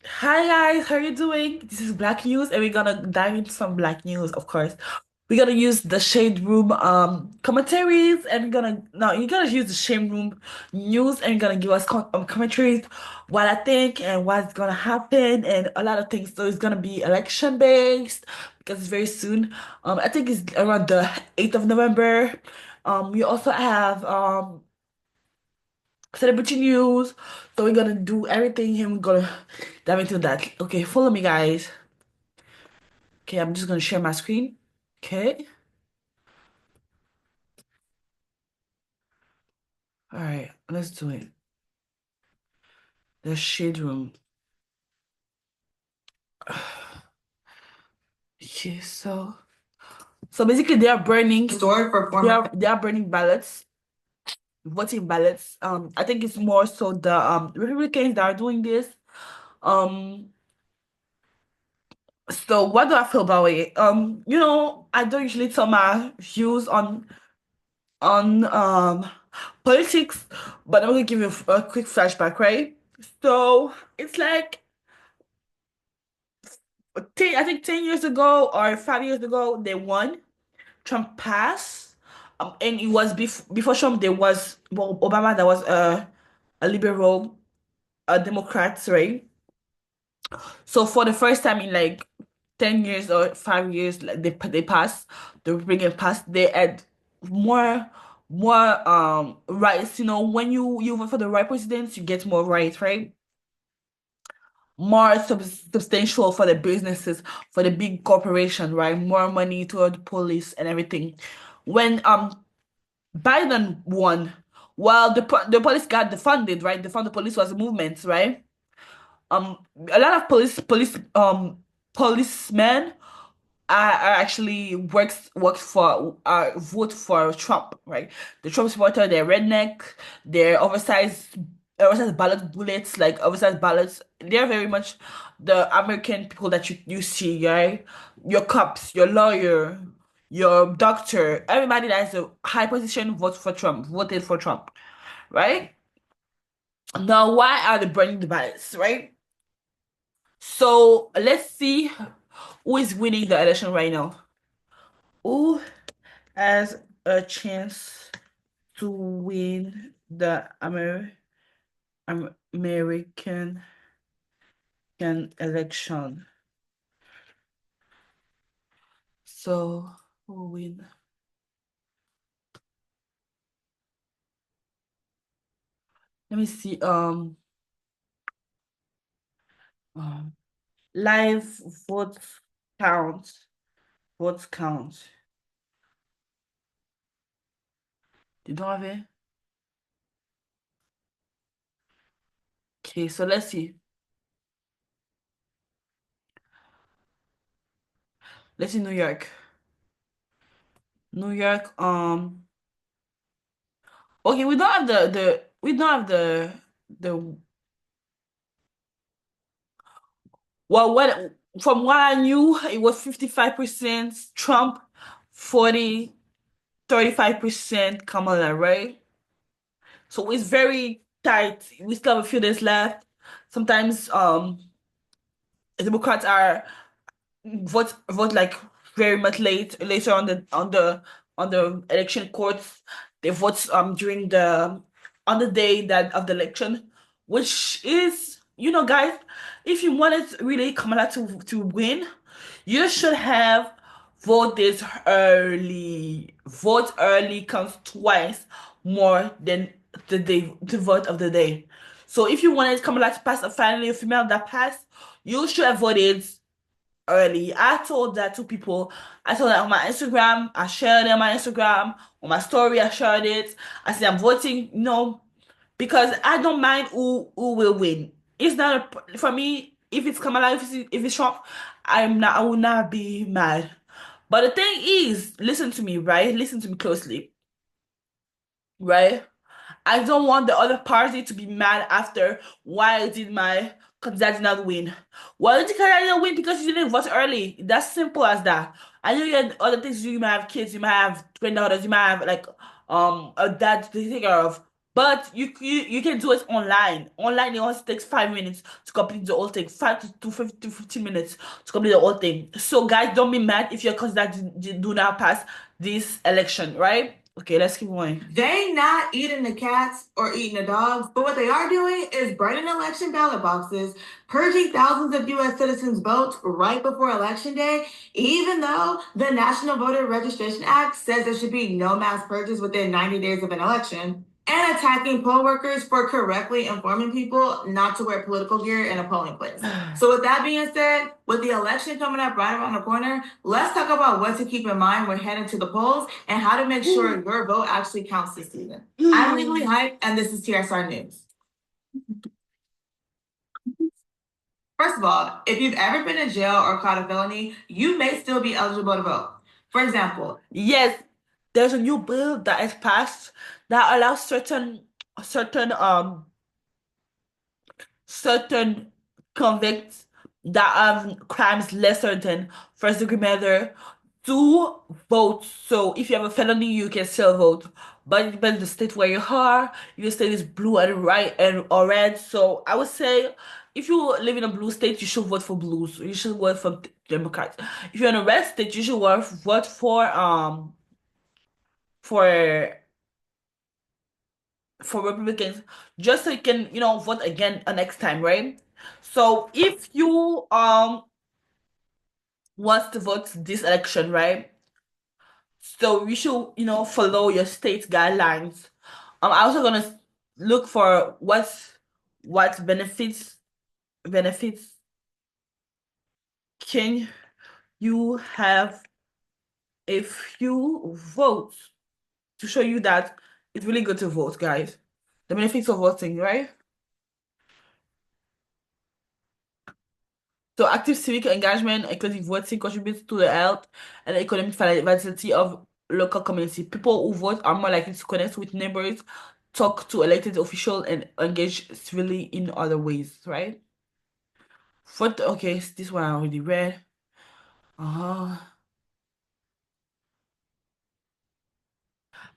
Hi guys, how are you doing? This is Black News, and we're gonna dive into some Black News, of course. We're gonna use the Shade Room commentaries, and we're gonna no, you're gonna use the Shade Room news, and you're gonna give us commentaries, what I think and what's gonna happen, and a lot of things. So it's gonna be election based because it's very soon. I think it's around the 8th of November. We also have celebrity news. So we're gonna do everything and we're gonna dive into that. Okay, follow me, guys. Okay, I'm just gonna share my screen. Okay, all right, let's do it. The shade room. Okay, so basically they are burning. Store for they are burning ballots, voting ballots. I think it's more so the Republicans that are doing this. Um, so what do I feel about it? I don't usually tell my views on politics, but I'm gonna give you a quick flashback, right? So it's like I think 10 years ago or 5 years ago they won. Trump passed, and it was before Trump there was Obama that was a liberal, a Democrat, right? So for the first time in like 10 years or 5 years, like they passed, the Republican passed, they had more rights. When you vote for the right president, you get more rights, right? More substantial for the businesses, for the big corporation, right? More money to the police and everything. When Biden won, well, the police got defunded, right? Defund the police was a movement, right? A lot of policemen are actually works for vote for Trump, right? The Trump supporter, they're redneck, they're oversized ballot bullets, like oversized ballots. They're very much the American people that you see, right? Your cops, your lawyer, your doctor, everybody that has a high position voted for Trump, right? Now, why are they burning the ballots, right? So let's see who is winning the election right now. Who has a chance to win the American election? So who will win? Let me see. Um, live votes count. Votes count. You don't have it? Okay, so let's see. Let's see New York. New York. Okay, we don't have the we don't have the well, from what I knew, it was 55% Trump, 35% Kamala, right? So it's very tight. We still have a few days left. Sometimes Democrats are vote like very much later on the election courts. They vote during the on the day that of the election, which is, guys, if you wanted really Kamala to win, you should have voted early. Vote early counts twice more than the vote of the day. So if you wanted Kamala to pass, a finally a female that passed, you should have voted early. I told that to people. I told that on my Instagram. I shared it on my Instagram. On my story, I shared it. I said I'm voting no because I don't mind who will win. It's not for me. If it's Kamala, if it's Trump, I will not be mad. But the thing is, listen to me, right? Listen to me closely, right? I don't want the other party to be mad after why did my candidate not win. Why did the candidate not win? Because you didn't vote early. That's simple as that. I know you had other things to do. You might have kids, you might have granddaughters, you might have like a dad to take care of. But you can do it online. Online, it only takes 5 minutes to complete the whole thing. 5 to 15 minutes to complete the whole thing. So guys, don't be mad if your candidates do not pass this election, right? Okay, let's keep going. They ain't not eating the cats or eating the dogs, but what they are doing is burning election ballot boxes, purging thousands of U.S. citizens' votes right before Election Day, even though the National Voter Registration Act says there should be no mass purges within 90 days of an election, and attacking poll workers for correctly informing people not to wear political gear in a polling place. So, with that being said, with the election coming up right around the corner, let's talk about what to keep in mind when heading to the polls and how to make sure your vote actually counts this season. I'm Legally Hype, and this is TSR News. First of all, if you've ever been in jail or caught a felony, you may still be eligible to vote. For example, Yes, there's a new bill that is passed that allows certain convicts that have crimes lesser than first degree murder to vote. So if you have a felony, you can still vote. But it depends the state where you are. Your state is blue and right and or red. So I would say if you live in a blue state, you should vote for blues. You should vote for Democrats. If you're in a red state, you should vote for for Republicans just so you can, vote again next time, right? So if you want to vote this election, right? So you should, follow your state guidelines. I'm also gonna look for what benefits can you have if you vote to show you that it's really good to vote, guys. The benefits of voting, right? So active civic engagement, including voting, contributes to the health and economic vitality of local community. People who vote are more likely to connect with neighbors, talk to elected officials, and engage civilly in other ways, right? Vote, okay, this one I already read. Uh-huh.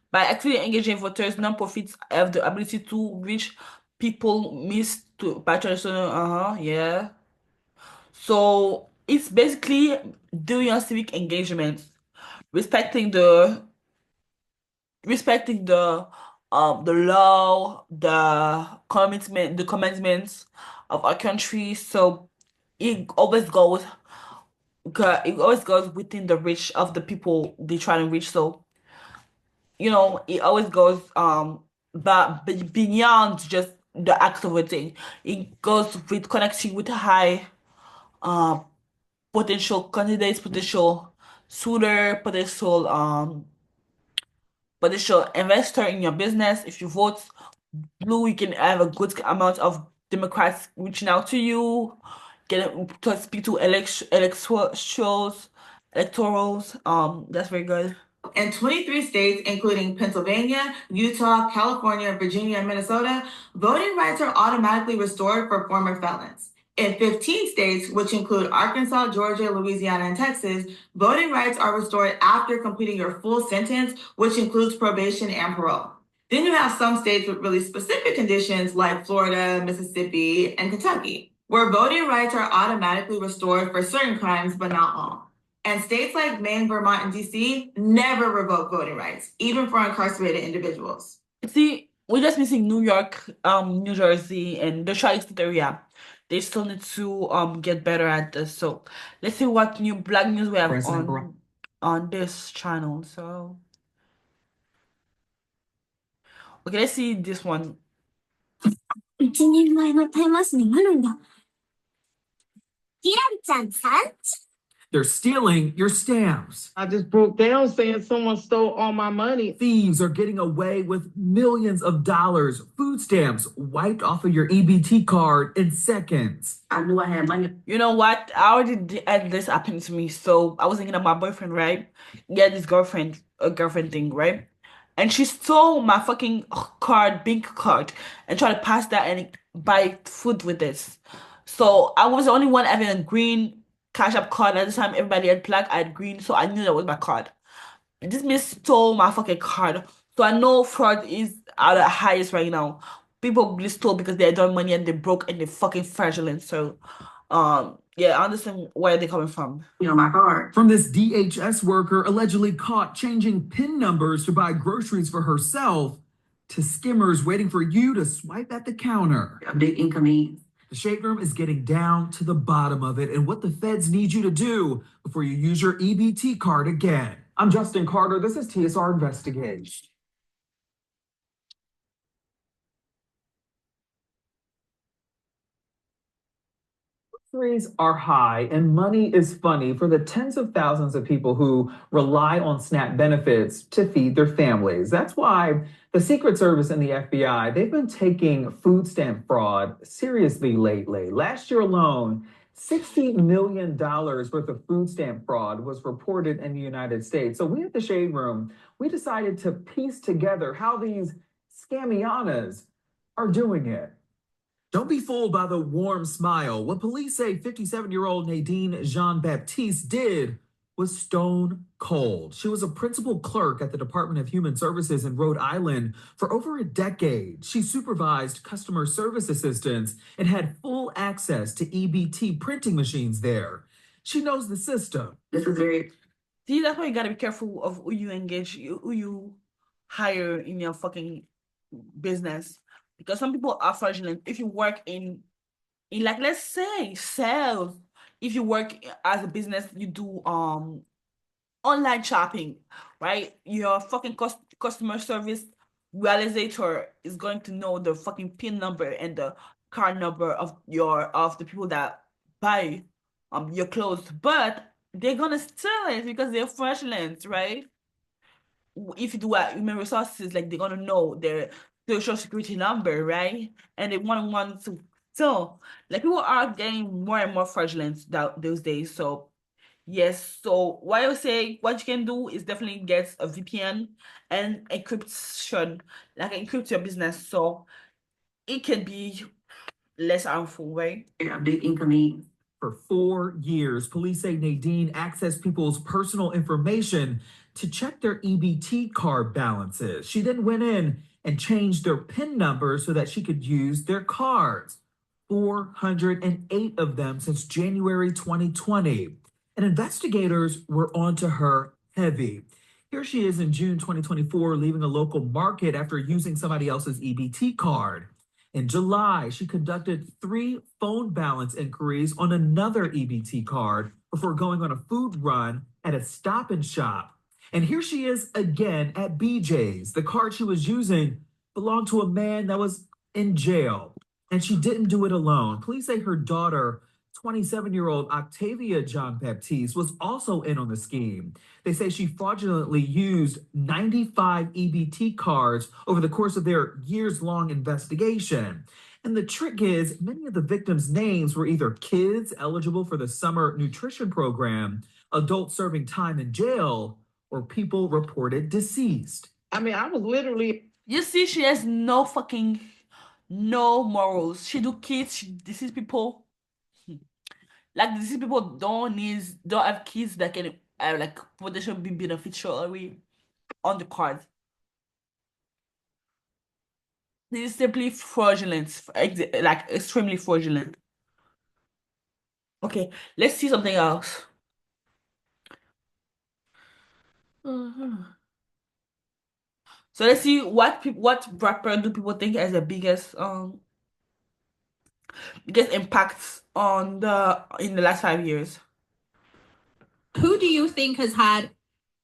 By actively engaging voters, non-profits have the ability to reach people missed to by traditional, yeah. So it's basically doing your civic engagement, respecting the respecting the law, the commitments of our country. So it always goes it always goes within the reach of the people they try to reach. So, it always goes but beyond just the act of voting. It goes with connecting with high uh potential candidates, potential suitor, potential investor in your business. If you vote blue, you can have a good amount of Democrats reaching out to you, get to speak to electorals. That's very good. In 23 states, including Pennsylvania, Utah, California, Virginia, and Minnesota, voting rights are automatically restored for former felons. In 15 states, which include Arkansas, Georgia, Louisiana, and Texas, voting rights are restored after completing your full sentence, which includes probation and parole. Then you have some states with really specific conditions like Florida, Mississippi, and Kentucky, where voting rights are automatically restored for certain crimes, but not all. And states like Maine, Vermont, and DC never revoke voting rights, even for incarcerated individuals. See, we're just missing New York, New Jersey, and the Tri-State area. They still need to get better at this. So let's see what new black news we have on this channel. So okay, let's see this one. 1年前のタイムマシンになるんだ。キラリちゃんさん They're stealing your stamps. I just broke down saying someone stole all my money. Thieves are getting away with millions of dollars, food stamps wiped off of your EBT card in seconds. I knew I had money. You know what? I already had this happen to me. So I was thinking of my boyfriend, right? Yeah, this girlfriend thing, right? And she stole my fucking card, big card, and tried to pass that and buy food with this. So I was the only one having a green Cash App card at the time. Everybody had black, I had green, so I knew that was my card. This man stole my fucking card. So I know fraud is are the highest right now. People really stole because they're doing money and they're broke and they're fucking fraudulent. So, yeah, I understand where they're coming from. My card. From this DHS worker allegedly caught changing PIN numbers to buy groceries for herself to skimmers waiting for you to swipe at the counter. Big income needs. The Shade Room is getting down to the bottom of it and what the feds need you to do before you use your EBT card again. I'm Justin Carter. This is TSR Investigates. Groceries are high and money is funny for the tens of thousands of people who rely on SNAP benefits to feed their families. That's why the Secret Service and the FBI, they've been taking food stamp fraud seriously lately. Last year alone, $60 million worth of food stamp fraud was reported in the United States. So we at the Shade Room, we decided to piece together how these scamianas are doing it. Don't be fooled by the warm smile. What police say 57-year-old Nadine Jean-Baptiste did was stone cold. She was a principal clerk at the Department of Human Services in Rhode Island for over a decade. She supervised customer service assistants and had full access to EBT printing machines there. She knows the system. This is very. See, that's why you gotta be careful of who you engage, who you hire in your fucking business. Because some people are fraudulent. If you work in like, let's say sales, if you work as a business, you do online shopping, right? Your fucking customer service realizator is going to know the fucking PIN number and the card number of the people that buy your clothes, but they're gonna steal it because they're fraudulent, right? If you do human resources, like they're gonna know their social security number, right? And they want to. So, like, people are getting more and more fraudulent those days. So, yes. So, what I would say, what you can do is definitely get a VPN and encryption, like encrypt your business, so it can be less harmful, right? Big income needs. For 4 years, police say Nadine accessed people's personal information to check their EBT card balances. She then went in and changed their PIN numbers so that she could use their cards. 408 of them since January 2020. And investigators were onto her heavy. Here she is in June 2024, leaving a local market after using somebody else's EBT card. In July, she conducted 3 phone balance inquiries on another EBT card before going on a food run at a Stop and Shop. And here she is again at BJ's. The card she was using belonged to a man that was in jail, and she didn't do it alone. Police say her daughter, 27-year-old Octavia Jean-Baptiste, was also in on the scheme. They say she fraudulently used 95 EBT cards over the course of their years-long investigation. And the trick is, many of the victims' names were either kids eligible for the summer nutrition program, adults serving time in jail, or people reported deceased. I mean, I was literally. You see, she has no morals. She do kids, she deceased people. Like, deceased people don't have kids that can like potentially be beneficial on the card. This is simply fraudulent, like extremely fraudulent. Okay, let's see something else. So let's see what rapper do people think has the biggest impacts on in the last 5 years. Who do you think has had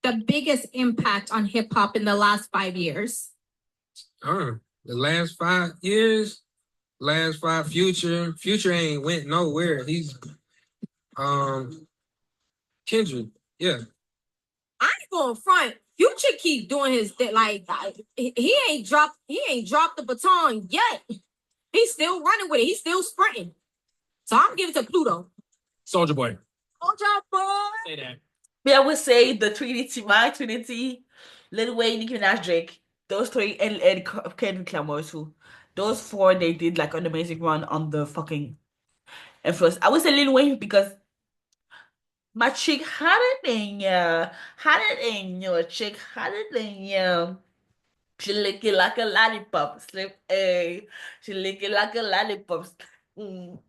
the biggest impact on hip hop in the last 5 years? The last 5 years, Future ain't went nowhere. He's Kendrick, yeah. I ain't going front. Future keep doing his thing. Like he ain't dropped the baton yet. He's still running with it. He's still sprinting. So I'm giving it to Pluto. Soldier Boy. Soldier Boy. Say that. Yeah, I would say the Trinity, Lil Wayne, Nicki Minaj, Drake, those 3, and Kendrick Lamar too. Those 4, they did like an amazing run on the fucking influence. I would say Lil Wayne because my chick hotter than you, chick hotter than you. She lick it like a lollipop. Slip a. She lick it like a lollipop. Mm.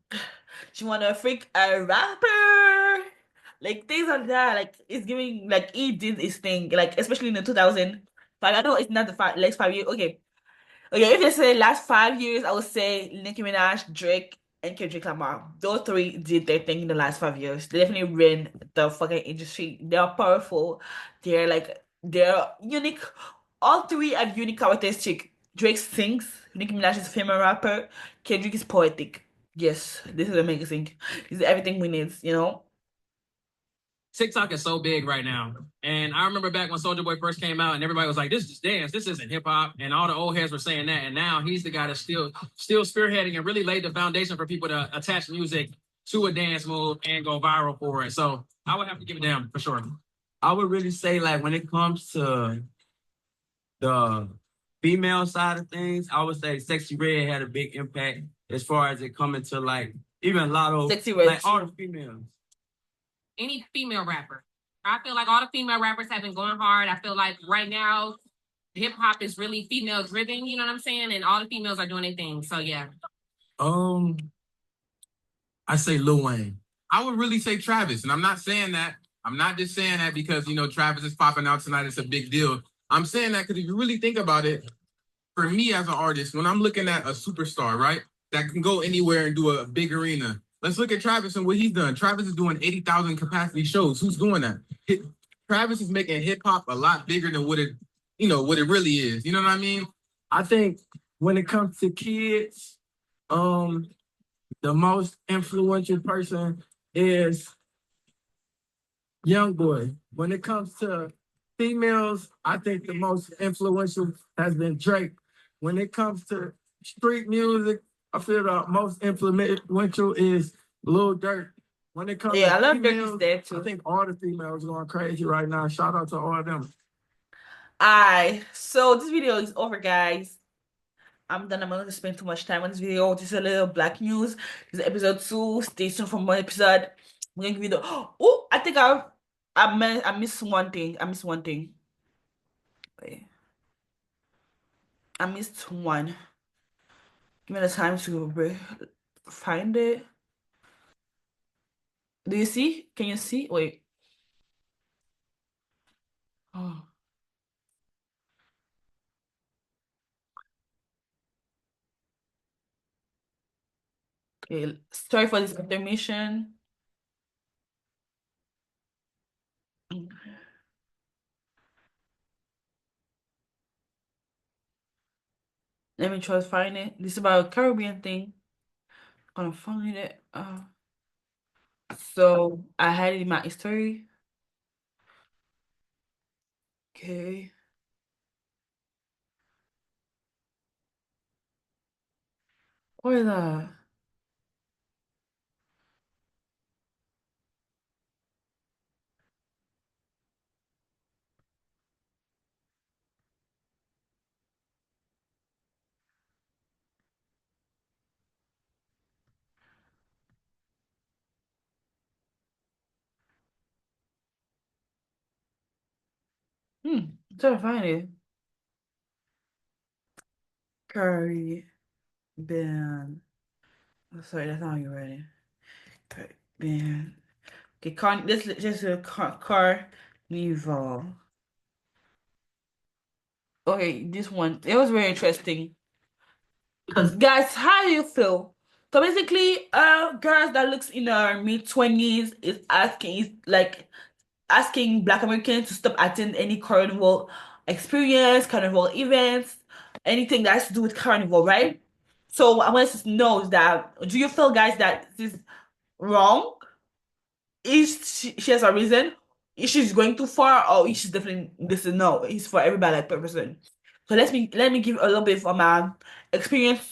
She wanna freak a rapper. Like things like that. Like it's giving like he did his thing. Like especially in the 2005. I know it's not the last 5 years. Okay. Okay, if you say last 5 years, I would say Nicki Minaj, Drake, and Kendrick Lamar. Those three did their thing in the last 5 years. They definitely ran the fucking industry. They are powerful. They're unique. All three have unique characteristics. Drake sings. Nicki Minaj is a female rapper. Kendrick is poetic. Yes, this is amazing. This is everything we need, you know? TikTok is so big right now. And I remember back when Soulja Boy first came out and everybody was like, this is dance, this isn't hip hop. And all the old heads were saying that. And now he's the guy that's still spearheading and really laid the foundation for people to attach music to a dance move and go viral for it. So I would have to give it to him for sure. I would really say, like, when it comes to the female side of things, I would say Sexy Red had a big impact as far as it coming to, like, even Lotto, Sexy Red. like all the females. Any female rapper. I feel like all the female rappers have been going hard. I feel like right now, hip hop is really female driven. You know what I'm saying? And all the females are doing their thing. So yeah. I say Lil Wayne. I would really say Travis, and I'm not saying that. I'm not just saying that because, you know, Travis is popping out tonight. It's a big deal. I'm saying that because if you really think about it, for me as an artist, when I'm looking at a superstar, right, that can go anywhere and do a big arena, let's look at Travis and what he's done. Travis is doing 80,000 capacity shows. Who's doing that? Travis is making hip hop a lot bigger than what it really is. You know what I mean? I think when it comes to kids, the most influential person is Youngboy. When it comes to females, I think the most influential has been Drake. When it comes to street music, I feel the most influential is Lil Durk. When it comes Yeah, to I love Dirk females, is there too. I think all the females going crazy right now. Shout out to all of them. So this video is over, guys. I'm done. I'm not gonna spend too much time on this video. This is a little black news. This is episode 2. Stay tuned for more episode. I'm gonna give you the oh, I think I missed one thing. I missed one thing. Wait. I missed one. Give me the time to find it. Do you see? Can you see? Wait. Oh. Okay. Sorry for this intermission. Let me try to find it. This is about a Caribbean thing. I'm gonna find it. So I had it in my history. Okay. What is that? I'm trying to find it. Caribbean. Oh, sorry, that's not how you write it. Caribbean. Okay, this is just a carnival. Okay, this one. It was very interesting. Guys, how do you feel? So basically, girls that looks in her mid-20s is asking Black Americans to stop attending any carnival experience, carnival events, anything that has to do with carnival, right? So I want to know that, do you feel, guys, that this is wrong? Is she has a reason? Is she's going too far, or is she definitely this is no? It's for everybody, like per person. So let me give a little bit of my experience.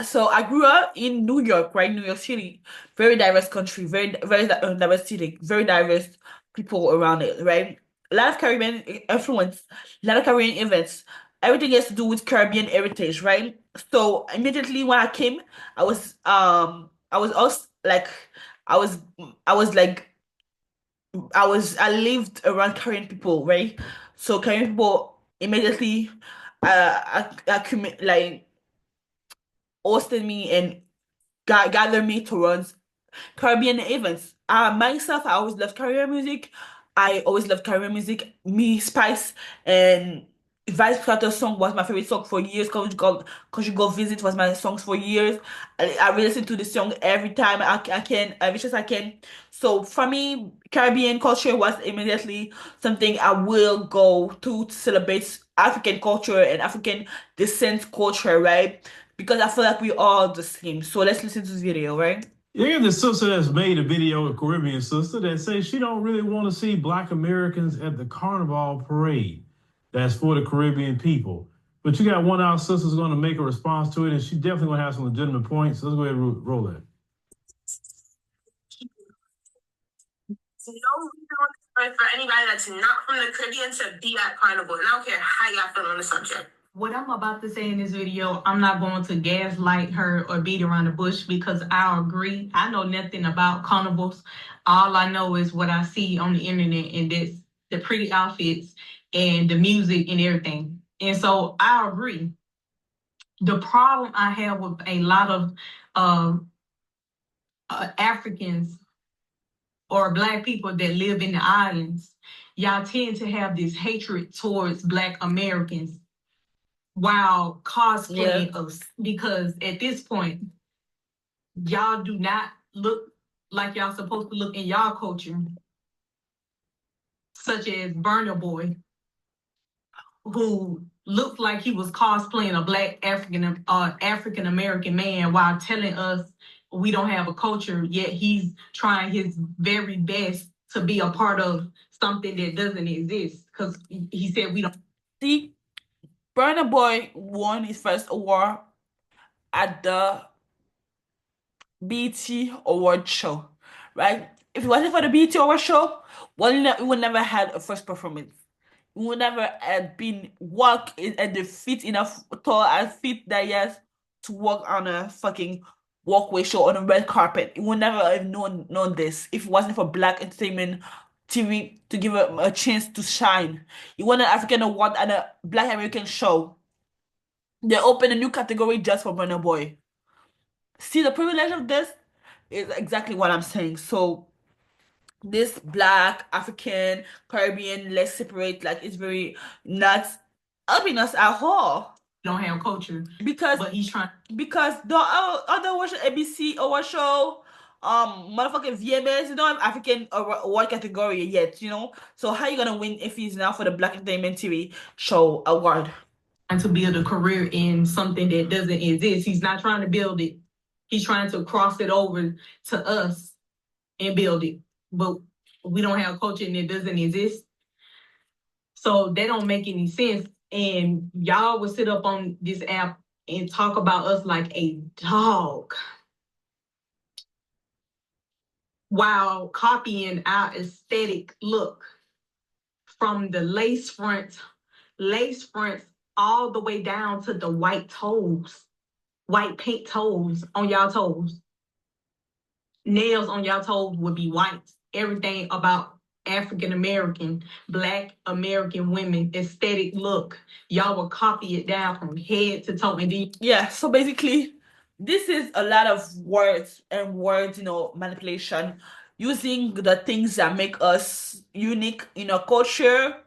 So I grew up in New York, right? New York City, very diverse country, very diverse city, very diverse people around it, right? A lot of Caribbean influence, a lot of Caribbean events. Everything has to do with Caribbean heritage, right? So immediately when I came, I was also like I was I was like I lived around Caribbean people, right? So Caribbean people immediately like hosted me and gathered me to run Caribbean events. Myself, I always loved Caribbean music. I always loved Caribbean music. Me, Spice, and Vice Carter song was my favorite song for years. Conjugal Visit was my songs for years. I listen to this song every time I can, every chance I can. So for me, Caribbean culture was immediately something I will go to celebrate African culture and African descent culture, right? Because I feel like we all the same. So let's listen to this video, right? Here's the sister that's made a video, a Caribbean sister, that says she don't really want to see Black Americans at the Carnival parade. That's for the Caribbean people. But you got one of our sisters going to make a response to it, and she definitely going to have some legitimate points. So let's go ahead and roll that. No reason for anybody that's not from the Caribbean to be at Carnival, and I don't care how y'all feel on the subject. What I'm about to say in this video, I'm not going to gaslight her or beat around the bush because I agree. I know nothing about carnivals. All I know is what I see on the internet, and that's the pretty outfits and the music and everything. And so I agree. The problem I have with a lot of Africans or Black people that live in the islands, y'all tend to have this hatred towards Black Americans while cosplaying us, because at this point, y'all do not look like y'all supposed to look in y'all culture, such as Burna Boy, who looked like he was cosplaying a Black African American man while telling us we don't have a culture, yet he's trying his very best to be a part of something that doesn't exist, because he said we don't. See, Burna Boy won his first award at the BET Award show, right? If it wasn't for the BET Award show, we would never had a first performance. We would never have been at the feet enough tall and feet that he has to walk on a fucking walkway show on a red carpet. We would never have known this if it wasn't for Black Entertainment TV to give him a chance to shine. He won an African award at a Black American show. They opened a new category just for Burna Boy. See, the privilege of this is exactly what I'm saying. So this Black, African, Caribbean, let's separate, like it's very not helping us at all. Don't have culture Because but he's trying. Because the other ABC award show, motherfucking VMAs, they don't have African award category yet, you know. So how you gonna win if he's now for the Black Entertainment TV show award? Trying to build a career in something that doesn't exist. He's not trying to build it. He's trying to cross it over to us and build it. But we don't have culture and it doesn't exist. So that don't make any sense. And y'all would sit up on this app and talk about us like a dog while copying our aesthetic look from the lace fronts all the way down to the white paint toes on y'all toes. Nails on y'all toes would be white. Everything about African American, Black American women aesthetic look, y'all will copy it down from head to toe. And then yeah, so basically this is a lot of words, you know, manipulation, using the things that make us unique in our culture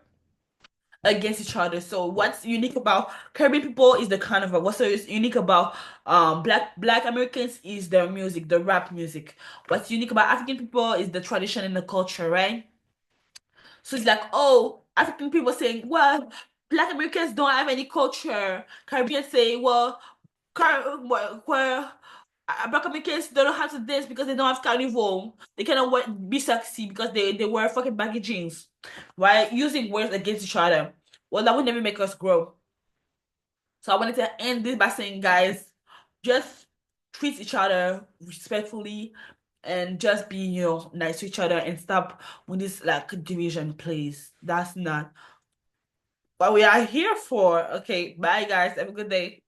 against each other. So what's unique about Caribbean people is the carnival. What's unique about Black Americans is their music, the rap music. What's unique about African people is the tradition and the culture, right? So it's like, oh, African people saying, well, Black Americans don't have any culture. Caribbeans say, well, Black Americans don't know how to dance because they don't have carnival. They cannot be sexy because they wear fucking baggy jeans, right? Using words against each other. Well, that would never make us grow. So I wanted to end this by saying, guys, just treat each other respectfully and just be, you know, nice to each other and stop with this like division, please. That's not what we are here for. Okay, bye guys. Have a good day.